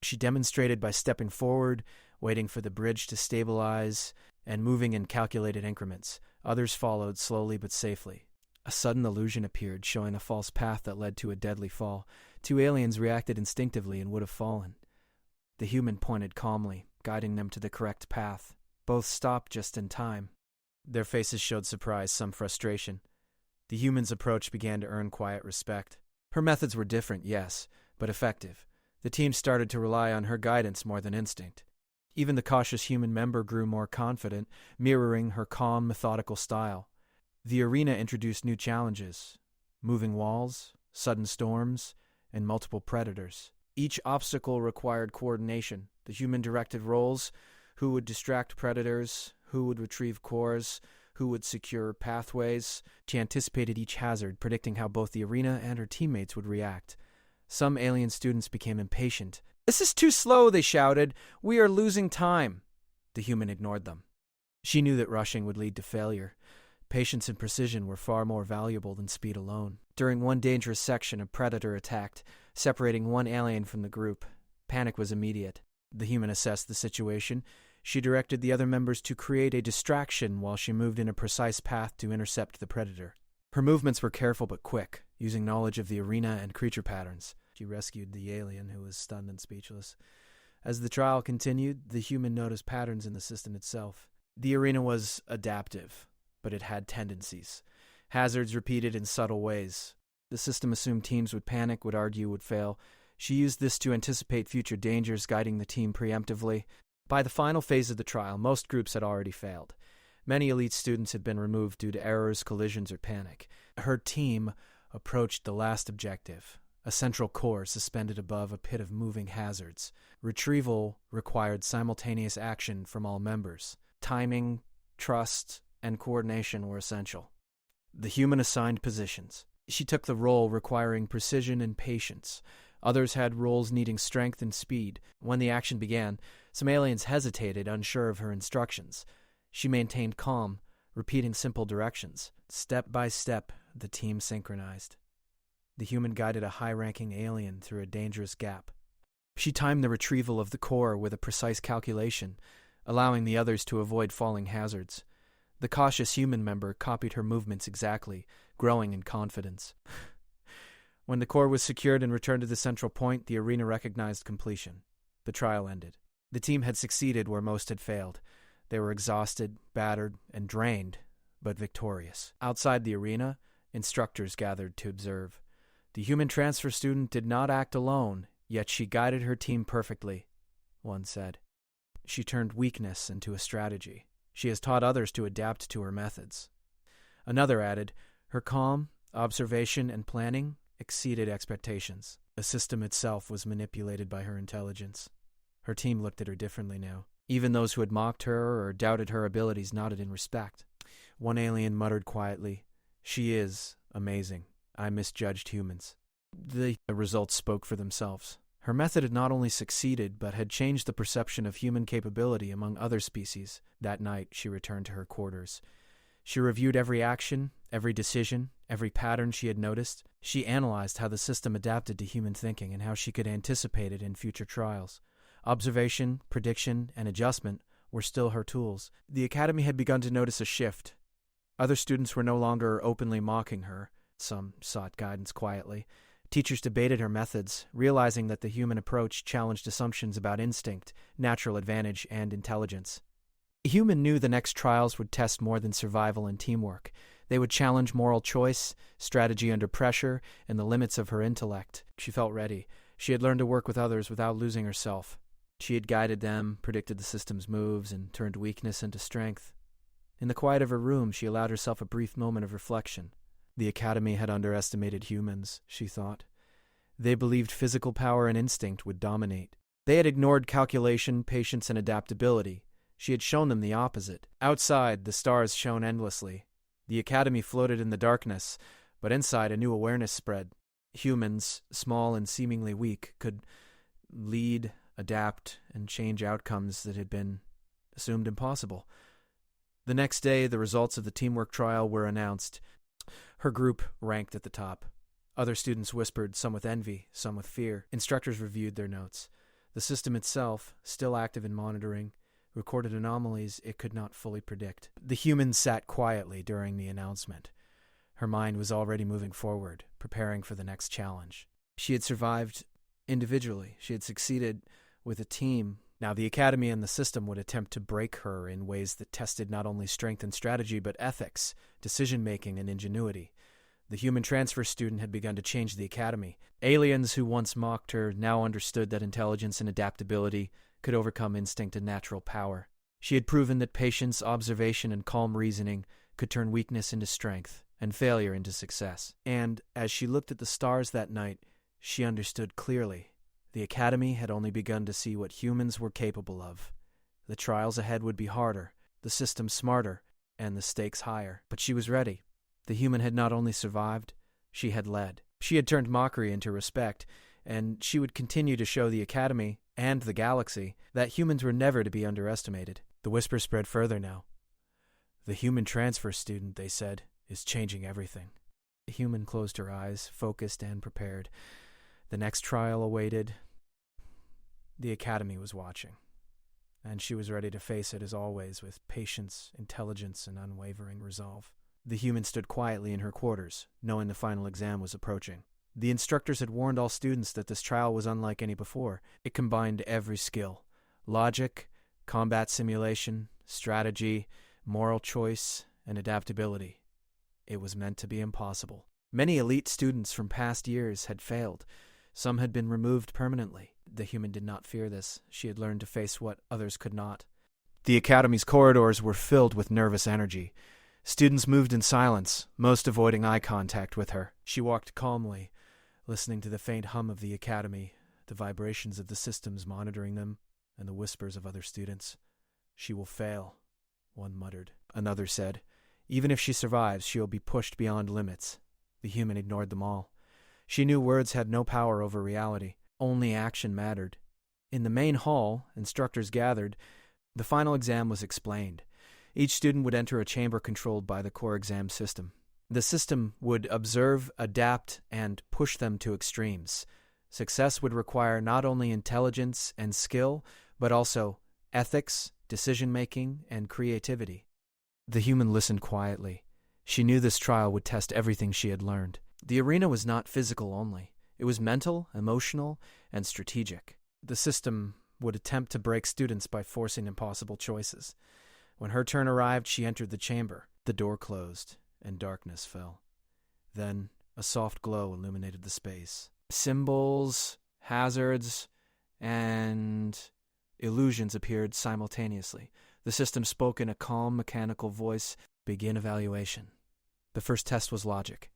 She demonstrated by stepping forward, waiting for the bridge to stabilize, and moving in calculated increments. Others followed slowly but safely. A sudden illusion appeared, showing a false path that led to a deadly fall. 2 aliens reacted instinctively and would have fallen. The human pointed calmly, guiding them to the correct path. Both stopped just in time. Their faces showed surprise, some frustration. The human's approach began to earn quiet respect. Her methods were different, yes, but effective. The team started to rely on her guidance more than instinct. Even the cautious human member grew more confident, mirroring her calm, methodical style. The arena introduced new challenges: moving walls, sudden storms, and multiple predators. Each obstacle required coordination. The human directed roles: who would distract predators, who would retrieve cores, who would secure pathways. She anticipated each hazard, predicting how both the arena and her teammates would react. Some alien students became impatient. "This is too slow," they shouted. "We are losing time." The human ignored them. She knew that rushing would lead to failure. Patience and precision were far more valuable than speed alone. During one dangerous section, a predator attacked, separating one alien from the group. Panic was immediate. The human assessed the situation. She directed the other members to create a distraction while she moved in a precise path to intercept the predator. Her movements were careful but quick, using knowledge of the arena and creature patterns. She rescued the alien, who was stunned and speechless. As the trial continued, the human noticed patterns in the system itself. The arena was adaptive, but it had tendencies. Hazards repeated in subtle ways. The system assumed teams would panic, would argue, would fail. She used this to anticipate future dangers, guiding the team preemptively. By the final phase of the trial, most groups had already failed. Many elite students had been removed due to errors, collisions, or panic. Her team approached the last objective, a central core suspended above a pit of moving hazards. Retrieval required simultaneous action from all members. Timing, trust, and coordination were essential. The human assigned positions. She took the role requiring precision and patience. Others had roles needing strength and speed. When the action began, some aliens hesitated, unsure of her instructions. She maintained calm, repeating simple directions. Step by step, the team synchronized. The human guided a high-ranking alien through a dangerous gap. She timed the retrieval of the core with a precise calculation, allowing the others to avoid falling hazards. The cautious human member copied her movements exactly, growing in confidence. When the core was secured and returned to the central point, the arena recognized completion. The trial ended. The team had succeeded where most had failed. They were exhausted, battered, and drained, but victorious. Outside the arena, instructors gathered to observe. The human transfer student did not act alone, yet she guided her team perfectly, one said. She turned weakness into a strategy. She has taught others to adapt to her methods. Another added, her calm, observation, and planning exceeded expectations. The system itself was manipulated by her intelligence. Her team looked at her differently now. Even those who had mocked her or doubted her abilities nodded in respect. One alien muttered quietly, "She is amazing. I misjudged humans." The results spoke for themselves. Her method had not only succeeded, but had changed the perception of human capability among other species. That night, she returned to her quarters. She reviewed every action, every decision, every pattern she had noticed. She analyzed how the system adapted to human thinking and how she could anticipate it in future trials. Observation, prediction, and adjustment were still her tools. The academy had begun to notice a shift. Other students were no longer openly mocking her. Some sought guidance quietly. Teachers debated her methods, realizing that the human approach challenged assumptions about instinct, natural advantage, and intelligence. The human knew the next trials would test more than survival and teamwork. They would challenge moral choice, strategy under pressure, and the limits of her intellect. She felt ready. She had learned to work with others without losing herself. She had guided them, predicted the system's moves, and turned weakness into strength. In the quiet of her room, she allowed herself a brief moment of reflection. The Academy had underestimated humans, she thought. They believed physical power and instinct would dominate. They had ignored calculation, patience, and adaptability. She had shown them the opposite. Outside, the stars shone endlessly. The Academy floated in the darkness, but inside a new awareness spread. Humans, small and seemingly weak, could lead, adapt, and change outcomes that had been assumed impossible. The next day, the results of the teamwork trial were announced. Her group ranked at the top. Other students whispered, some with envy, some with fear. Instructors reviewed their notes. The system itself, still active in monitoring, recorded anomalies it could not fully predict. The human sat quietly during the announcement. Her mind was already moving forward, preparing for the next challenge. She had survived individually. She had succeeded with a team. Now the Academy and the system would attempt to break her in ways that tested not only strength and strategy, but ethics, decision-making, and ingenuity. The human transfer student had begun to change the Academy. Aliens who once mocked her now understood that intelligence and adaptability could overcome instinct and natural power. She had proven that patience, observation, and calm reasoning could turn weakness into strength and failure into success. And as she looked at the stars that night, she understood clearly. The Academy had only begun to see what humans were capable of. The trials ahead would be harder, the system smarter, and the stakes higher. But she was ready. The human had not only survived, she had led. She had turned mockery into respect, and she would continue to show the Academy and the galaxy that humans were never to be underestimated. The whisper spread further now. The human transfer student, they said, is changing everything. The human closed her eyes, focused and prepared. The next trial awaited. The Academy was watching, and she was ready to face it as always with patience, intelligence, and unwavering resolve. The human stood quietly in her quarters, knowing the final exam was approaching. The instructors had warned all students that this trial was unlike any before. It combined every skill: logic, combat simulation, strategy, moral choice, and adaptability. It was meant to be impossible. Many elite students from past years had failed. Some had been removed permanently. The human did not fear this. She had learned to face what others could not. The Academy's corridors were filled with nervous energy. Students moved in silence, most avoiding eye contact with her. She walked calmly, listening to the faint hum of the Academy, the vibrations of the systems monitoring them, and the whispers of other students. She will fail, one muttered. Another said, even if she survives, she will be pushed beyond limits. The human ignored them all. She knew words had no power over reality. Only action mattered. In the main hall, instructors gathered. The final exam was explained. Each student would enter a chamber controlled by the core exam system. The system would observe, adapt, and push them to extremes. Success would require not only intelligence and skill, but also ethics, decision-making, and creativity. The human listened quietly. She knew this trial would test everything she had learned. The arena was not physical only. It was mental, emotional, and strategic. The system would attempt to break students by forcing impossible choices. When her turn arrived, she entered the chamber. The door closed, and darkness fell. Then a soft glow illuminated the space. Symbols, hazards, and illusions appeared simultaneously. The system spoke in a calm, mechanical voice. Begin evaluation. The first test was logic.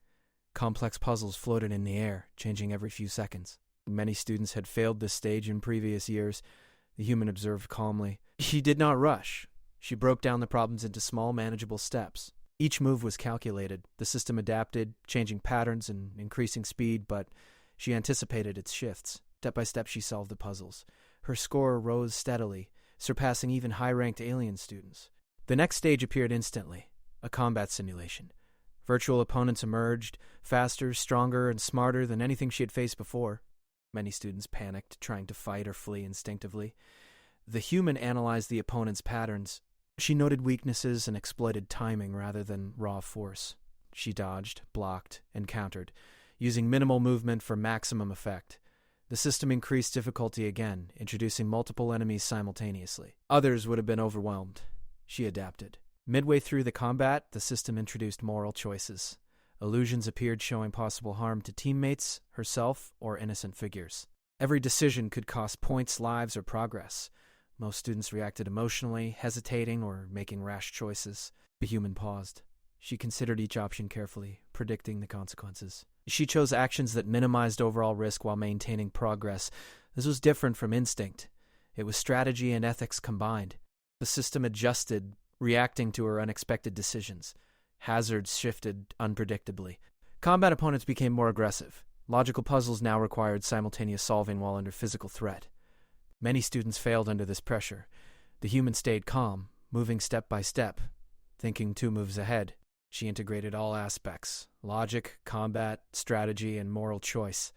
Complex puzzles floated in the air, changing every few seconds. Many students had failed this stage in previous years. The human observed calmly. She did not rush. She broke down the problems into small, manageable steps. Each move was calculated. The system adapted, changing patterns and increasing speed, but she anticipated its shifts. Step by step, she solved the puzzles. Her score rose steadily, surpassing even high-ranked alien students. The next stage appeared instantly, a combat simulation. Virtual opponents emerged, faster, stronger, and smarter than anything she had faced before. Many students panicked, trying to fight or flee instinctively. The human analyzed the opponent's patterns. She noted weaknesses and exploited timing rather than raw force. She dodged, blocked, and countered, using minimal movement for maximum effect. The system increased difficulty again, introducing multiple enemies simultaneously. Others would have been overwhelmed. She adapted. Midway through the combat, the system introduced moral choices. Illusions appeared showing possible harm to teammates, herself, or innocent figures. Every decision could cost points, lives, or progress. Most students reacted emotionally, hesitating or making rash choices. The human paused. She considered each option carefully, predicting the consequences. She chose actions that minimized overall risk while maintaining progress. This was different from instinct. It was strategy and ethics combined. The system adjusted, reacting to her unexpected decisions. Hazards shifted unpredictably. Combat opponents became more aggressive. Logical puzzles now required simultaneous solving while under physical threat. Many students failed under this pressure. The human stayed calm, moving step by step, thinking 2 moves ahead. She integrated all aspects: logic, combat, strategy, and moral choice.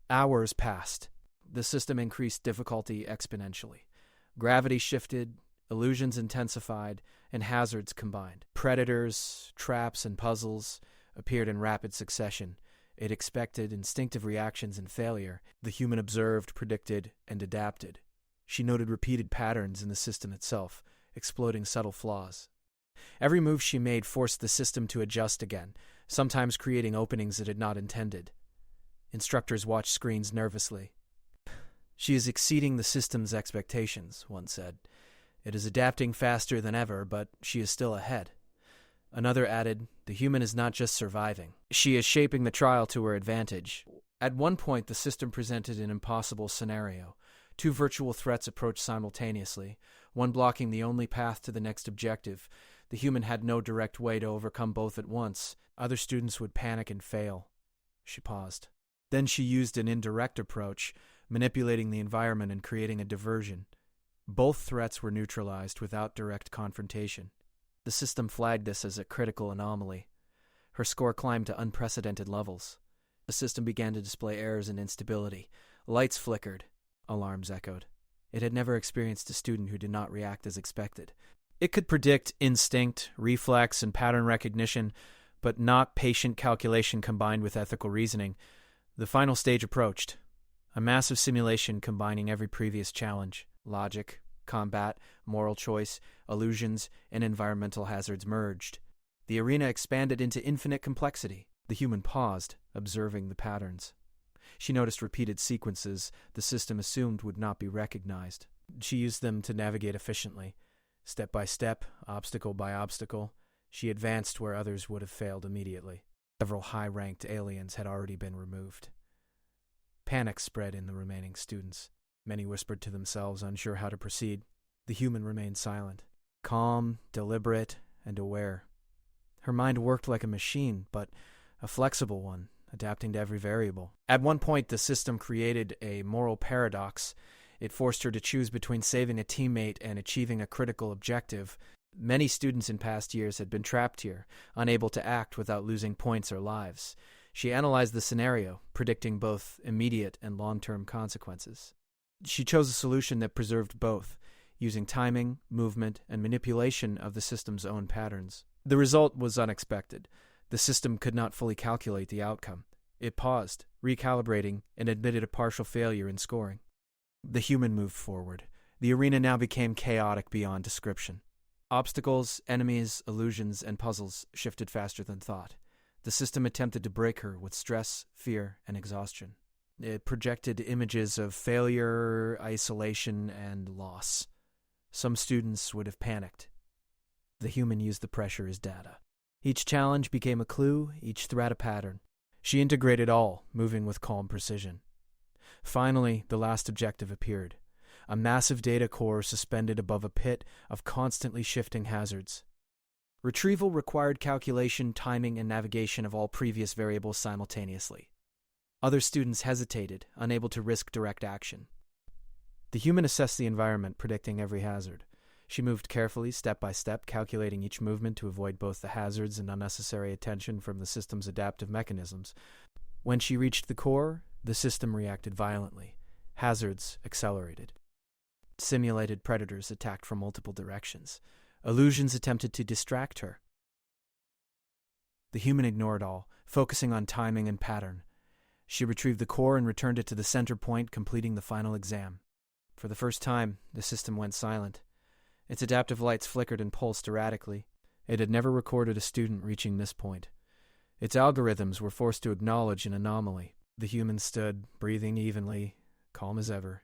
Hours passed. The system increased difficulty exponentially. Gravity shifted, illusions intensified, and hazards combined. Predators, traps, and puzzles appeared in rapid succession. It expected instinctive reactions and failure. The human observed, predicted, and adapted. She noted repeated patterns in the system itself, exploiting subtle flaws. Every move she made forced the system to adjust again, sometimes creating openings it had not intended. Instructors watched screens nervously. "She is exceeding the system's expectations," one said. "It is adapting faster than ever, but she is still ahead." Another added, "The human is not just surviving. She is shaping the trial to her advantage." At one point, the system presented an impossible scenario. 2 virtual threats approached simultaneously, one blocking the only path to the next objective. The human had no direct way to overcome both at once. Other students would panic and fail. She paused. Then she used an indirect approach, manipulating the environment and creating a diversion. Both threats were neutralized without direct confrontation. The system flagged this as a critical anomaly. Her score climbed to unprecedented levels. The system began to display errors and instability. Lights flickered. Alarms echoed. It had never experienced a student who did not react as expected. It could predict instinct, reflex, and pattern recognition, but not patient calculation combined with ethical reasoning. The final stage approached. A massive simulation combining every previous challenge: logic, combat, moral choice, illusions, and environmental hazards merged. The arena expanded into infinite complexity. The human paused, observing the patterns. She noticed repeated sequences the system assumed would not be recognized. She used them to navigate efficiently. Step by step, obstacle by obstacle, she advanced where others would have failed immediately. Several high-ranked aliens had already been removed. Panic spread in the remaining students. Many whispered to themselves, unsure how to proceed. The human remained silent, calm, deliberate, and aware. Her mind worked like a machine, but a flexible one, adapting to every variable. At one point, the system created a moral paradox. It forced her to choose between saving a teammate and achieving a critical objective. Many students in past years had been trapped here, unable to act without losing points or lives. She analyzed the scenario, predicting both immediate and long-term consequences. She chose a solution that preserved both, using timing, movement, and manipulation of the system's own patterns. The result was unexpected. The system could not fully calculate the outcome. It paused, recalibrating, and admitted a partial failure in scoring. The human moved forward. The arena now became chaotic beyond description. Obstacles, enemies, illusions, and puzzles shifted faster than thought. The system attempted to break her with stress, fear, and exhaustion. It projected images of failure, isolation, and loss. Some students would have panicked. The human used the pressure as data. Each challenge became a clue, each threat a pattern. She integrated all, moving with calm precision. Finally, the last objective appeared. A massive data core suspended above a pit of constantly shifting hazards. Retrieval required calculation, timing, and navigation of all previous variables simultaneously. Other students hesitated, unable to risk direct action. The human assessed the environment, predicting every hazard. She moved carefully, step by step, calculating each movement to avoid both the hazards and unnecessary attention from the system's adaptive mechanisms. When she reached the core, the system reacted violently. Hazards accelerated. Simulated predators attacked from multiple directions. Illusions attempted to distract her. The human ignored all, focusing on timing and pattern. She retrieved the core and returned it to the center point, completing the final exam. For the first time, the system went silent. Its adaptive lights flickered and pulsed erratically. It had never recorded a student reaching this point. Its algorithms were forced to acknowledge an anomaly. The human stood, breathing evenly, calm as ever.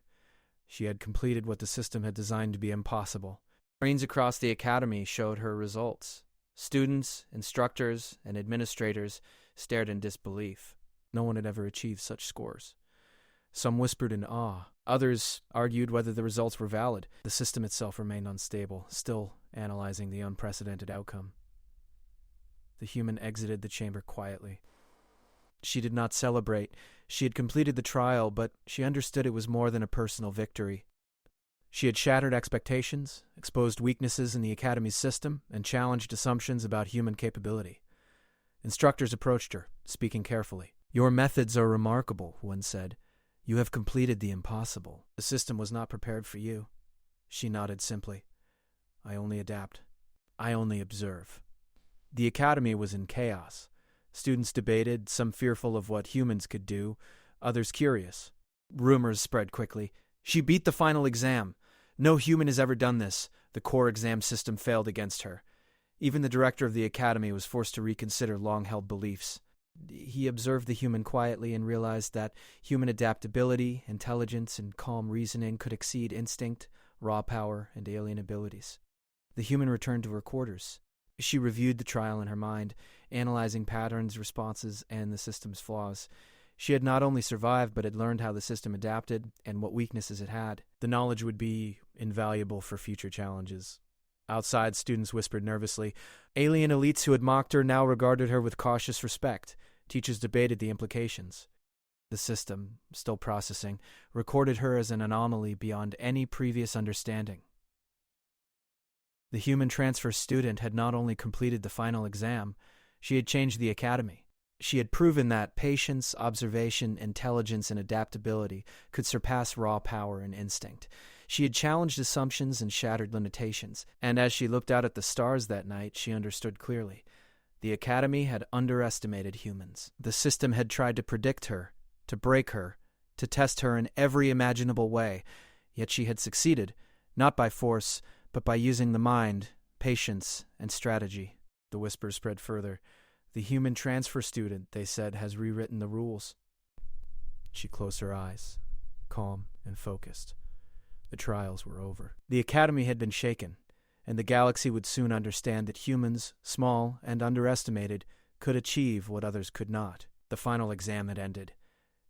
She had completed what the system had designed to be impossible. Screens across the academy showed her results. Students, instructors, and administrators stared in disbelief. No one had ever achieved such scores. Some whispered in awe. Others argued whether the results were valid. The system itself remained unstable, still analyzing the unprecedented outcome. The human exited the chamber quietly. She did not celebrate. She had completed the trial, but she understood it was more than a personal victory. She had shattered expectations, exposed weaknesses in the academy's system, and challenged assumptions about human capability. Instructors approached her, speaking carefully. "Your methods are remarkable," one said. "You have completed the impossible. The system was not prepared for you." She nodded simply. "I only adapt. I only observe." The academy was in chaos. Students debated, some fearful of what humans could do, others curious. Rumors spread quickly. "She beat the final exam. No human has ever done this. The core exam system failed against her." Even the director of the academy was forced to reconsider long-held beliefs. He observed the human quietly and realized that human adaptability, intelligence, and calm reasoning could exceed instinct, raw power, and alien abilities. The human returned to her quarters. She reviewed the trial in her mind, analyzing patterns, responses, and the system's flaws. She had not only survived, but had learned how the system adapted and what weaknesses it had. The knowledge would be invaluable for future challenges. Outside, students whispered nervously. Alien elites who had mocked her now regarded her with cautious respect. Teachers debated the implications. The system, still processing, recorded her as an anomaly beyond any previous understanding. The human transfer student had not only completed the final exam, she had changed the academy. She had proven that patience, observation, intelligence, and adaptability could surpass raw power and instinct. She had challenged assumptions and shattered limitations, and as she looked out at the stars that night, she understood clearly. The academy had underestimated humans. The system had tried to predict her, to break her, to test her in every imaginable way, yet she had succeeded, not by force, but by using the mind, patience, and strategy. The whispers spread further. "The human transfer student," they said, "has rewritten the rules." She closed her eyes, calm and focused. The trials were over. The academy had been shaken, and the galaxy would soon understand that humans, small and underestimated, could achieve what others could not. The final exam had ended.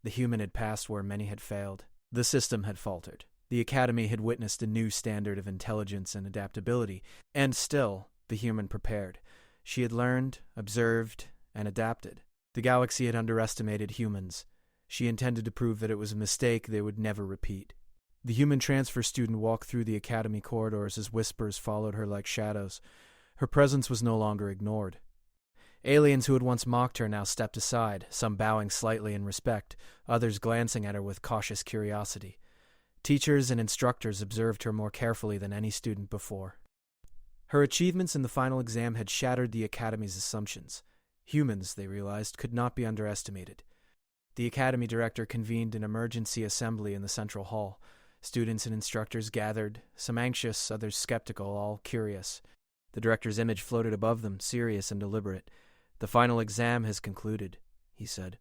The human had passed where many had failed. The system had faltered. The academy had witnessed a new standard of intelligence and adaptability, and still the human prepared. She had learned, observed, and adapted. The galaxy had underestimated humans. She intended to prove that it was a mistake they would never repeat. The human transfer student walked through the academy corridors as whispers followed her like shadows. Her presence was no longer ignored. Aliens who had once mocked her now stepped aside, some bowing slightly in respect, others glancing at her with cautious curiosity. Teachers and instructors observed her more carefully than any student before. Her achievements in the final exam had shattered the academy's assumptions. Humans, they realized, could not be underestimated. The academy director convened an emergency assembly in the central hall. Students and instructors gathered, some anxious, others skeptical, all curious. The director's image floated above them, serious and deliberate. "The final exam has concluded," he said.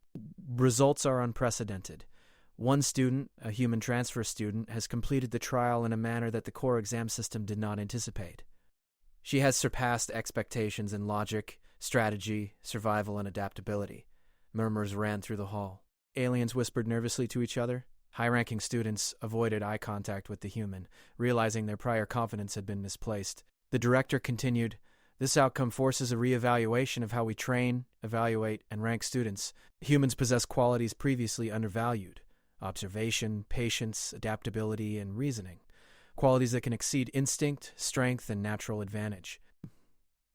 "Results are unprecedented. One student, a human transfer student, has completed the trial in a manner that the core exam system did not anticipate. She has surpassed expectations in logic, strategy, survival, and adaptability." Murmurs ran through the hall. Aliens whispered nervously to each other. High-ranking students avoided eye contact with the human, realizing their prior confidence had been misplaced. The director continued, "This outcome forces a re-evaluation of how we train, evaluate, and rank students. Humans possess qualities previously undervalued: observation, patience, adaptability, and reasoning. Qualities that can exceed instinct, strength, and natural advantage."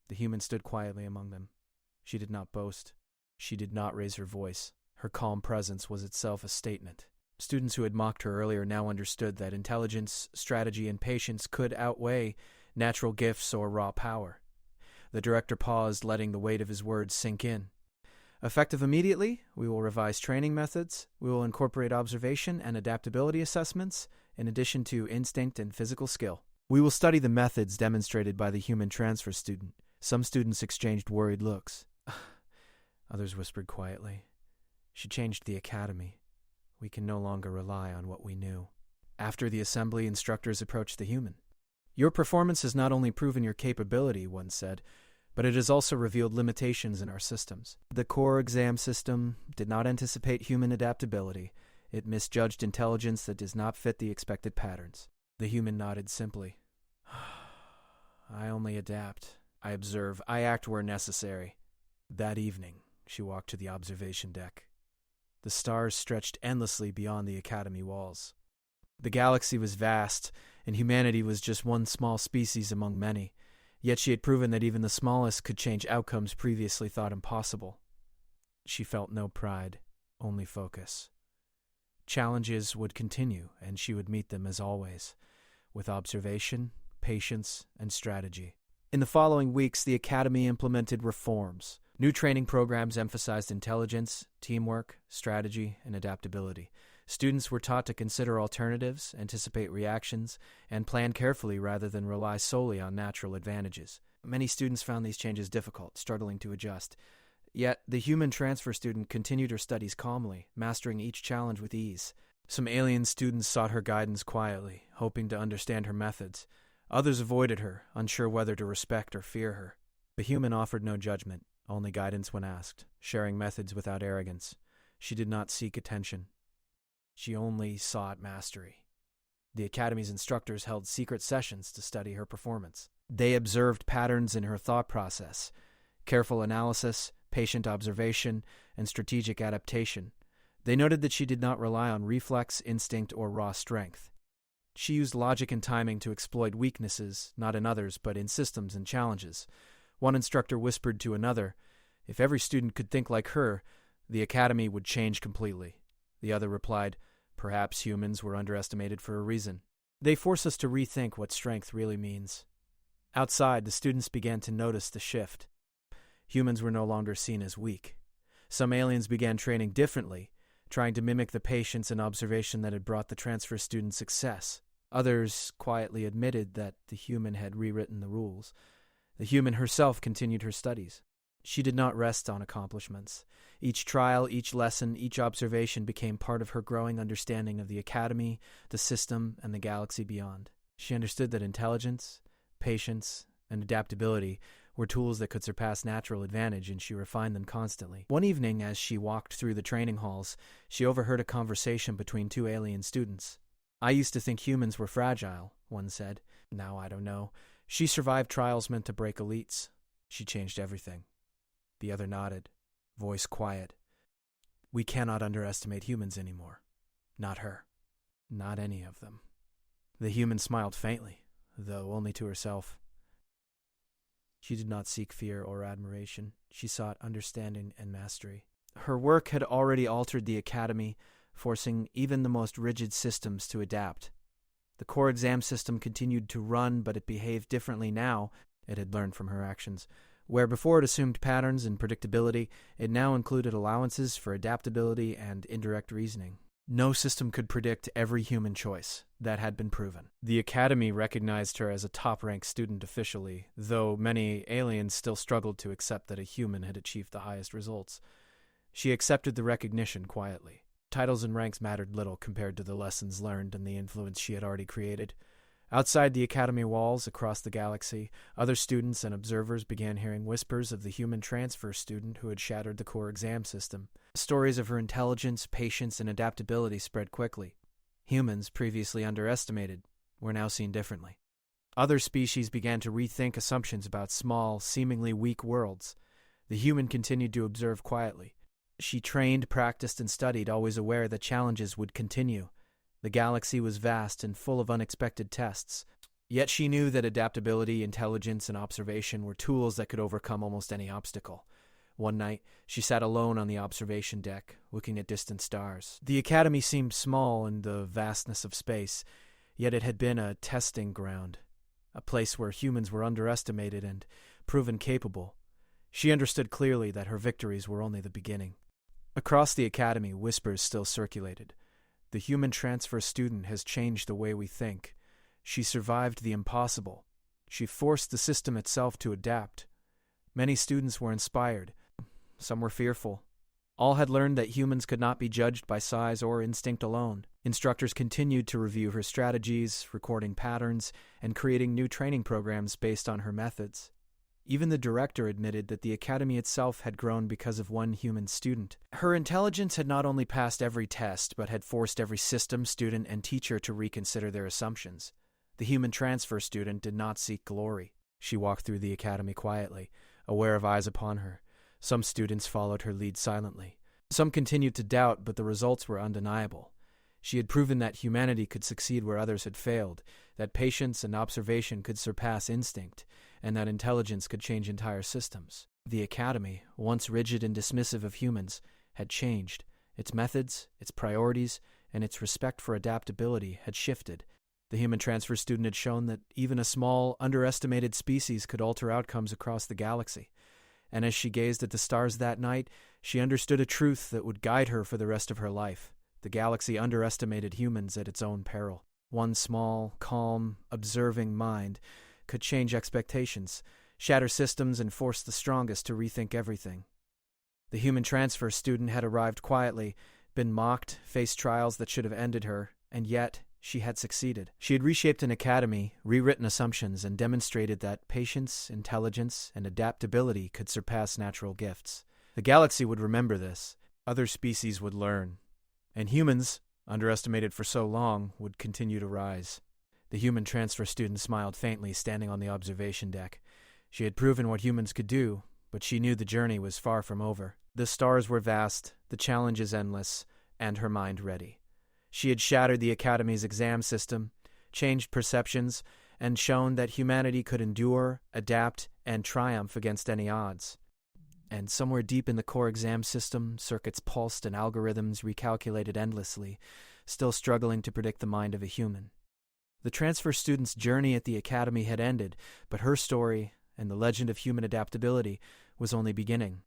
The human stood quietly among them. She did not boast. She did not raise her voice. Her calm presence was itself a statement. Students who had mocked her earlier now understood that intelligence, strategy, and patience could outweigh natural gifts or raw power. The director paused, letting the weight of his words sink in. "Effective immediately, we will revise training methods. We will incorporate observation and adaptability assessments, in addition to instinct and physical skill. We will study the methods demonstrated by the human transfer student." Some students exchanged worried looks. Others whispered quietly, "She changed the academy. We can no longer rely on what we knew." After the assembly, instructors approached the human. Your performance has not only proven your capability, one said, but it has also revealed limitations in our systems. The core exam system did not anticipate human adaptability. It misjudged intelligence that does not fit the expected patterns. The human nodded simply. I only adapt. I observe. I act where necessary. That evening, she walked to the observation deck. The stars stretched endlessly beyond the academy walls. The galaxy was vast, and humanity was just one small species among many. Yet she had proven that even the smallest could change outcomes previously thought impossible. She felt no pride, only focus. Challenges would continue, and she would meet them as always, with observation, patience, and strategy. In the following weeks, the Academy implemented reforms. New training programs emphasized intelligence, teamwork, strategy, and adaptability. Students were taught to consider alternatives, anticipate reactions, and plan carefully rather than rely solely on natural advantages. Many students found these changes difficult, struggling to adjust. Yet, the human transfer student continued her studies calmly, mastering each challenge with ease. Some alien students sought her guidance quietly, hoping to understand her methods. Others avoided her, unsure whether to respect or fear her. The human offered no judgment, only guidance when asked, sharing methods without arrogance. She did not seek attention. She only sought mastery. The Academy's instructors held secret sessions to study her performance. They observed patterns in her thought process, careful analysis, patient observation, and strategic adaptation. They noted that she did not rely on reflex, instinct, or raw strength. She used logic and timing to exploit weaknesses, not in others, but in systems and challenges. One instructor whispered to another, "If every student could think like her, the Academy would change completely." The other replied, "Perhaps humans were underestimated for a reason." They force us to rethink what strength really means. Outside, the students began to notice the shift. Humans were no longer seen as weak. Some aliens began training differently, trying to mimic the patience and observation that had brought the transfer student success. Others quietly admitted that the human had rewritten the rules. The human herself continued her studies. She did not rest on accomplishments. Each trial, each lesson, each observation became part of her growing understanding of the Academy, the system, and the galaxy beyond. She understood that intelligence, patience, and adaptability were tools that could surpass natural advantage, and she refined them constantly. One evening, as she walked through the training halls, she overheard a conversation between two alien students. "I used to think humans were fragile," one said. "Now I don't know. She survived trials meant to break elites. She changed everything." The other nodded, voice quiet. "We cannot underestimate humans anymore. Not her. Not any of them." The human smiled faintly, though only to herself. She did not seek fear or admiration. She sought understanding and mastery. Her work had already altered the Academy, forcing even the most rigid systems to adapt. The core exam system continued to run, but it behaved differently now. It had learned from her actions. Where before it assumed patterns and predictability, it now included allowances for adaptability and indirect reasoning. No system could predict every human choice. That had been proven. The Academy recognized her as a top-ranked student officially, though many aliens still struggled to accept that a human had achieved the highest results. She accepted the recognition quietly. Titles and ranks mattered little compared to the lessons learned and the influence she had already created. Outside the Academy walls, across the galaxy, other students and observers began hearing whispers of the human transfer student who had shattered the core exam system. Stories of her intelligence, patience, and adaptability spread quickly. Humans, previously underestimated, were now seen differently. Other species began to rethink assumptions about small, seemingly weak worlds. The human continued to observe quietly. She trained, practiced, and studied, always aware that challenges would continue. The galaxy was vast and full of unexpected tests. Yet she knew that adaptability, intelligence, and observation were tools that could overcome almost any obstacle. One night, she sat alone on the observation deck, looking at distant stars. The Academy seemed small in the vastness of space, yet it had been a testing ground, a place where humans were underestimated and proven capable. She understood clearly that her victories were only the beginning. Across the Academy, whispers still circulated. The human transfer student has changed the way we think. She survived the impossible. She forced the system itself to adapt. Many students were inspired. Some were fearful. All had learned that humans could not be judged by size or instinct alone. Instructors continued to review her strategies, recording patterns, and creating new training programs based on her methods. Even the director admitted that the academy itself had grown because of one human student. Her intelligence had not only passed every test, but had forced every system, student, and teacher to reconsider their assumptions. The human transfer student did not seek glory. She walked through the academy quietly, aware of eyes upon her. Some students followed her lead silently. Some continued to doubt, but the results were undeniable. She had proven that humanity could succeed where others had failed, that patience and observation could surpass instinct, and that intelligence could change entire systems. The academy, once rigid and dismissive of humans, had changed. Its methods, its priorities, and its respect for adaptability had shifted. The human transfer student had shown that even a small, underestimated species could alter outcomes across the galaxy. And as she gazed at the stars that night, she understood a truth that would guide her for the rest of her life. The galaxy underestimated humans at its own peril. One small, calm, observing mind could change expectations, shatter systems, and force the strongest to rethink everything. The human transfer student had arrived quietly, been mocked, faced trials that should have ended her, and yet she had succeeded. She had reshaped an academy, rewritten assumptions, and demonstrated that patience, intelligence, and adaptability could surpass natural gifts. The galaxy would remember this. Other species would learn. And humans, underestimated for so long, would continue to rise. The human transfer student smiled faintly, standing on the observation deck. She had proven what humans could do, but she knew the journey was far from over. The stars were vast, the challenges endless, and her mind ready. She had shattered the Academy's exam system, changed perceptions, and shown that humanity could endure, adapt, and triumph against any odds. And somewhere deep in the core exam system, circuits pulsed and algorithms recalculated endlessly, still struggling to predict the mind of a human. The transfer student's journey at the Academy had ended, but her story, and the legend of human adaptability, was only beginning.